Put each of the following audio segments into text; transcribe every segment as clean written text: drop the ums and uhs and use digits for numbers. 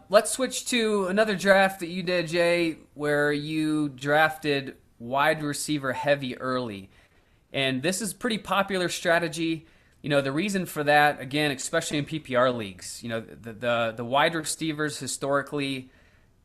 Let's switch to another draft that you did, Jay, where you drafted wide receiver heavy early. And this is pretty popular strategy. The reason for that, again, especially in PPR leagues, the wide receivers historically,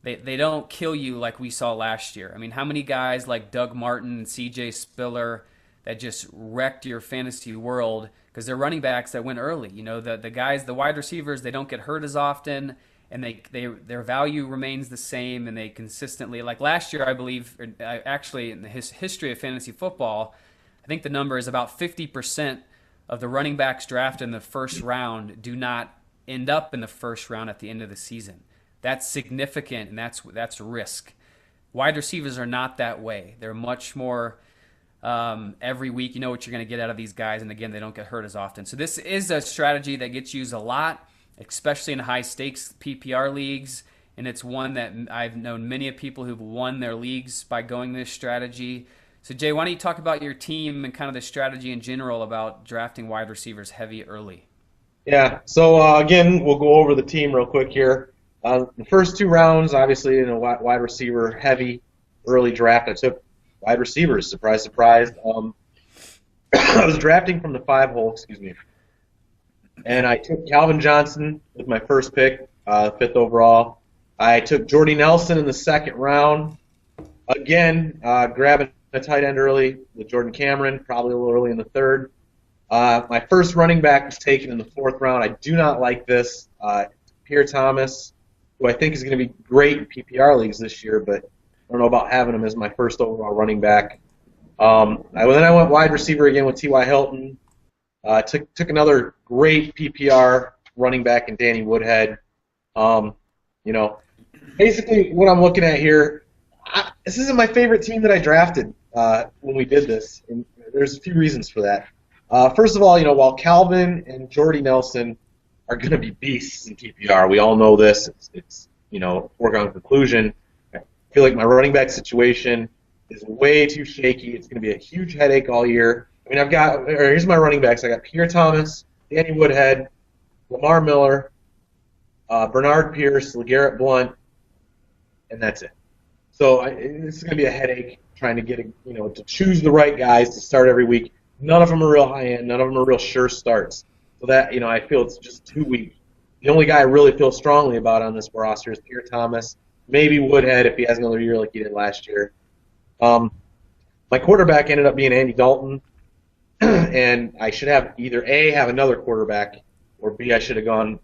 they don't kill you like we saw last year. I mean, how many guys like Doug Martin and CJ Spiller that just wrecked your fantasy world because they're running backs that went early. The guys, the wide receivers, they don't get hurt as often, and their value remains the same, and they consistently, like last year, I believe, actually in the history of fantasy football, I think the number is about 50% of the running backs drafted in the first round do not end up in the first round at the end of the season. That's significant, and that's risk. Wide receivers are not that way. They're much more every week. You know what you're going to get out of these guys, and again, they don't get hurt as often. So this is a strategy that gets used a lot, especially in high-stakes PPR leagues, and it's one that I've known many of people who've won their leagues by going this strategy. So, Jay, why don't you talk about your team and kind of the strategy in general about drafting wide receivers heavy early? Yeah. So again, we'll go over the team real quick here. The first two rounds, obviously, in a wide receiver heavy early draft, I took wide receivers. Surprise, surprise. I was drafting from the 5 hole, excuse me, and I took Calvin Johnson with my first pick, 5th overall. I took Jordy Nelson in the 2nd round. Again, grabbing a tight end early with Jordan Cameron, probably a little early in the 3rd. My first running back was taken in the 4th round. I do not like this. Pierre Thomas, who I think is going to be great in PPR leagues this year, but I don't know about having him as my first overall running back. Then I went wide receiver again with T.Y. Hilton. Took another great PPR running back in Danny Woodhead. Basically what I'm looking at here, this isn't my favorite team that I drafted when we did this, and there's a few reasons for that. First of all, while Calvin and Jordy Nelson are going to be beasts in PPR, we all know this. It's foregone conclusion. I feel like my running back situation is way too shaky. It's going to be a huge headache all year. I mean, here's my running backs. I got Pierre Thomas, Danny Woodhead, Lamar Miller, Bernard Pierce, LeGarrette Blount, and that's it. So this is going to be a headache trying to get to choose the right guys to start every week. None of them are real high end. None of them are real sure starts. So that I feel it's just too weak. The only guy I really feel strongly about on this roster is Pierre Thomas, maybe Woodhead if he has another year like he did last year. My quarterback ended up being Andy Dalton, and I should have either A, have another quarterback, or B, I should have gone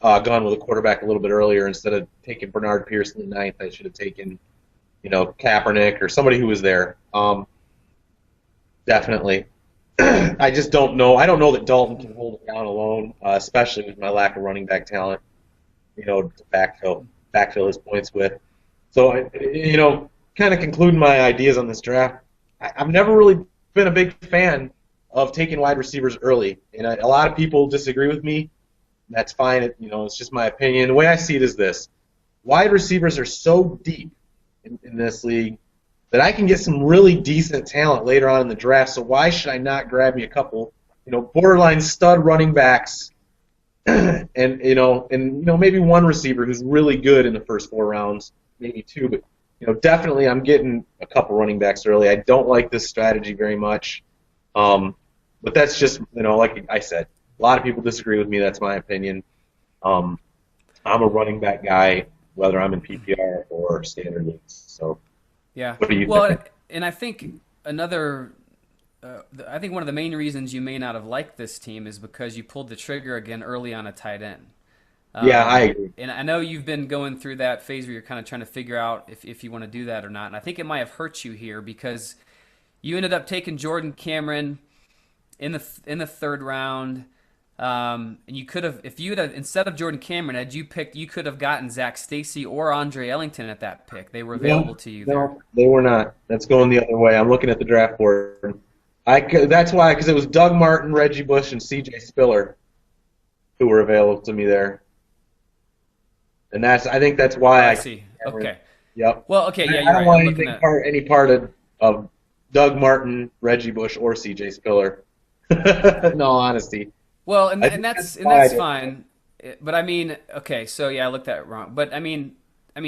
with a quarterback a little bit earlier instead of taking Bernard Pierce in the 9th. I should have taken Kaepernick or somebody who was there. Definitely. I just don't know. I don't know that Dalton can hold it down alone, especially with my lack of running back talent, to backfill his points with. So, kind of concluding my ideas on this draft, I've never really been a big fan of taking wide receivers early. And a lot of people disagree with me. That's fine. It's just my opinion. The way I see it is this. Wide receivers are so deep in this league that I can get some really decent talent later on in the draft. So why should I not grab me a couple, borderline stud running backs, and maybe one receiver who's really good in the first 4 rounds, maybe 2, but definitely I'm getting a couple running backs early. I don't like this strategy very much, but that's just like I said, a lot of people disagree with me. That's my opinion. I'm a running back guy, whether I'm in PPR or standard leagues. So. Yeah. What do you well, think? and I think I think one of the main reasons you may not have liked this team is because you pulled the trigger again early on a tight end. Yeah, I agree. And I know you've been going through that phase where you're kind of trying to figure out if you want to do that or not. And I think it might have hurt you here because you ended up taking Jordan Cameron in the 3rd round. And you could have, if you had, instead of Jordan Cameron, you could have gotten Zach Stacy or Andre Ellington at that pick. They were available to you there. No, they were not. That's going the other way. I'm looking at the draft board. That's why, because it was Doug Martin, Reggie Bush, and C.J. Spiller who were available to me there. And I think that's why I see. Okay. Yep. Well, okay, yeah, I you're don't right. want any part of Doug Martin, Reggie Bush, or C.J. Spiller. In all honesty. Well, and that's fine. But I mean, okay, so yeah, I looked at it wrong. But I mean,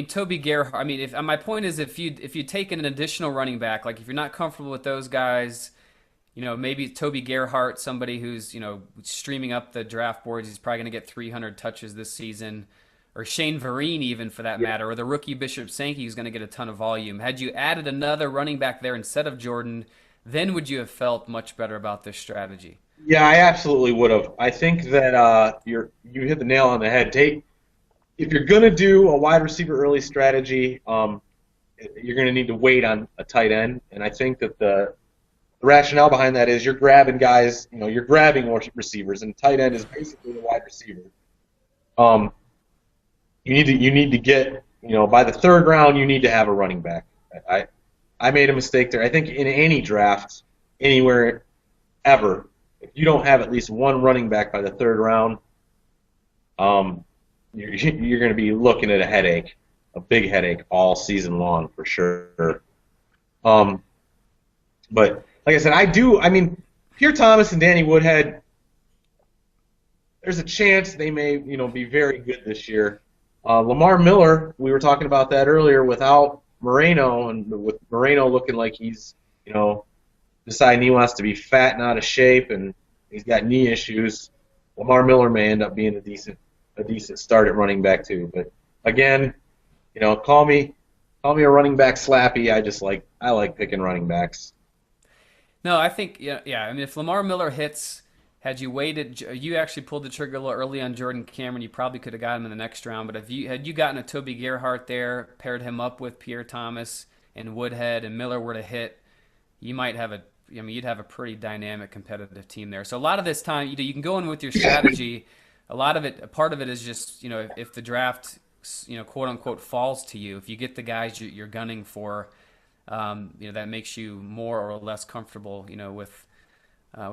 Toby Gerhart. I mean, if my point is, if you take an additional running back, like if you're not comfortable with those guys, maybe Toby Gerhart, somebody who's streaming up the draft boards, he's probably going to get 300 touches this season, or Shane Vereen even for that matter, or the rookie Bishop Sankey who's going to get a ton of volume. Had you added another running back there instead of Jordan, then would you have felt much better about this strategy? Yeah, I absolutely would have. I think that you hit the nail on the head. If you're going to do a wide receiver early strategy, you're going to need to wait on a tight end, and I think that the rationale behind that is you're grabbing guys, you're grabbing receivers, and tight end is basically the wide receiver. You need to get, by the third round, you need to have a running back. I made a mistake there. I think in any draft, anywhere, ever, if you don't have at least one running back by the third round, you're going to be looking at a big headache all season long for sure. But like I said, Pierre Thomas and Danny Woodhead, there's a chance they may, be very good this year. Lamar Miller, we were talking about that earlier, without Moreno, and with Moreno looking like he's, deciding he wants to be fat and out of shape, and he's got knee issues. Lamar Miller may end up being a decent start at running back too. But again, call me a running back slappy. I like picking running backs. No, I think yeah. I mean, if Lamar Miller hits, had you waited, you actually pulled the trigger a little early on Jordan Cameron. You probably could have got him in the next round. But had you gotten a Toby Gerhart there, paired him up with Pierre Thomas and Woodhead, and Miller were to hit, you might have you'd have a pretty dynamic competitive team there. So a lot of this time, you can go in with your strategy. A part of it is just if the draft quote unquote falls to you, if you get the guys you're gunning for. That makes you more or less comfortable, with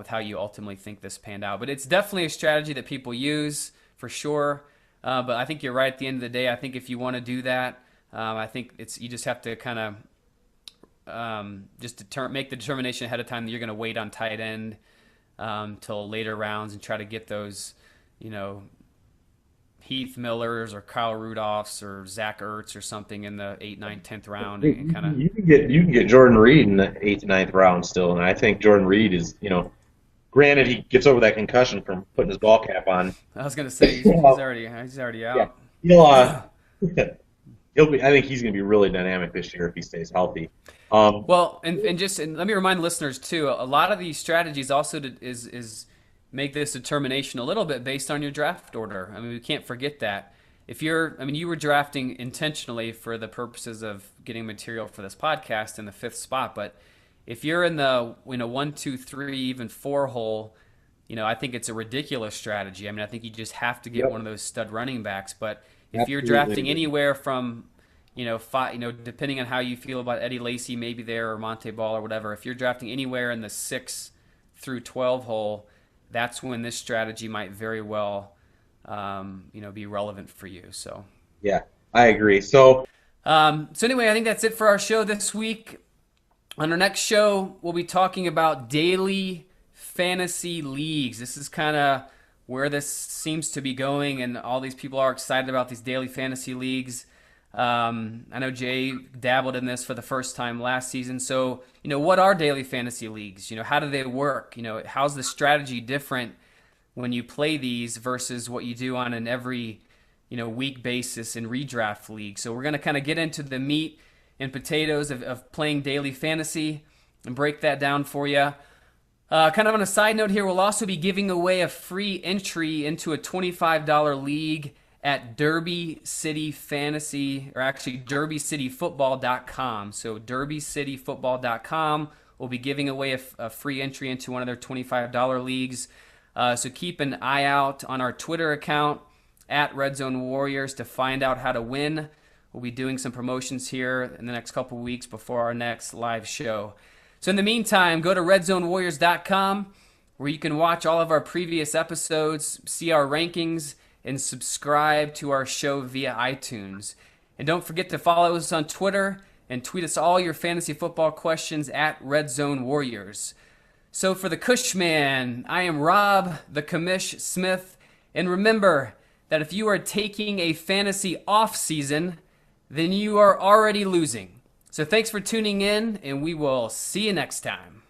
how you ultimately think this panned out. But it's definitely a strategy that people use for sure. But I think you're right. At the end of the day, I think if you want to do that, I think you just have to kind of make the determination ahead of time that you're going to wait on tight end till later rounds and try to get those, Heath Millers or Kyle Rudolphs or Zach Ertz or something in the 8th, 9th, 10th round, and kind of you can get Jordan Reed in the 8th, 9th round still, and I think Jordan Reed is, granted he gets over that concussion from putting his ball cap on. I was gonna say he's already out. Yeah. He'll be. I think he's gonna be really dynamic this year if he stays healthy. Well, and let me remind listeners too. A lot of these strategies also is make this determination a little bit based on your draft order. I mean, we can't forget that. You were drafting intentionally for the purposes of getting material for this podcast in the 5th spot, but if you're in the 1, 2, 3, even 4 hole, I think it's a ridiculous strategy. I mean, I think you just have to get one of those stud running backs. But if you're drafting anywhere from 5, depending on how you feel about Eddie Lacy, maybe there, or Monte Ball or whatever, if you're drafting anywhere in the 6 through 12 hole, that's when this strategy might very well, be relevant for you. So yeah, I agree. So anyway, I think that's it for our show this week. On our next show, we'll be talking about daily fantasy leagues. This is kind of where this seems to be going, and all these people are excited about these daily fantasy leagues. I know Jay dabbled in this for the first time last season. So, what are daily fantasy leagues? How do they work? How's the strategy different when you play these versus what you do on an every, week basis in redraft leagues? So we're going to kind of get into the meat and potatoes of playing daily fantasy and break that down for you. Kind of on a side note here, we'll also be giving away a free entry into a $25 league at Derby City Fantasy, or actually derbycityfootball.com. So derbycityfootball.com will be giving away a free entry into one of their $25 leagues. So keep an eye out on our Twitter account at Red Zone Warriors to find out how to win. We'll be doing some promotions here in the next couple weeks before our next live show. So in the meantime, go to redzonewarriors.com where you can watch all of our previous episodes, see our rankings, and subscribe to our show via iTunes. And don't forget to follow us on Twitter and tweet us all your fantasy football questions at Red Zone Warriors. So for the Cushman, I am Rob the Commish Smith. And remember, that if you are taking a fantasy off season, then you are already losing. So thanks for tuning in, and we will see you next time.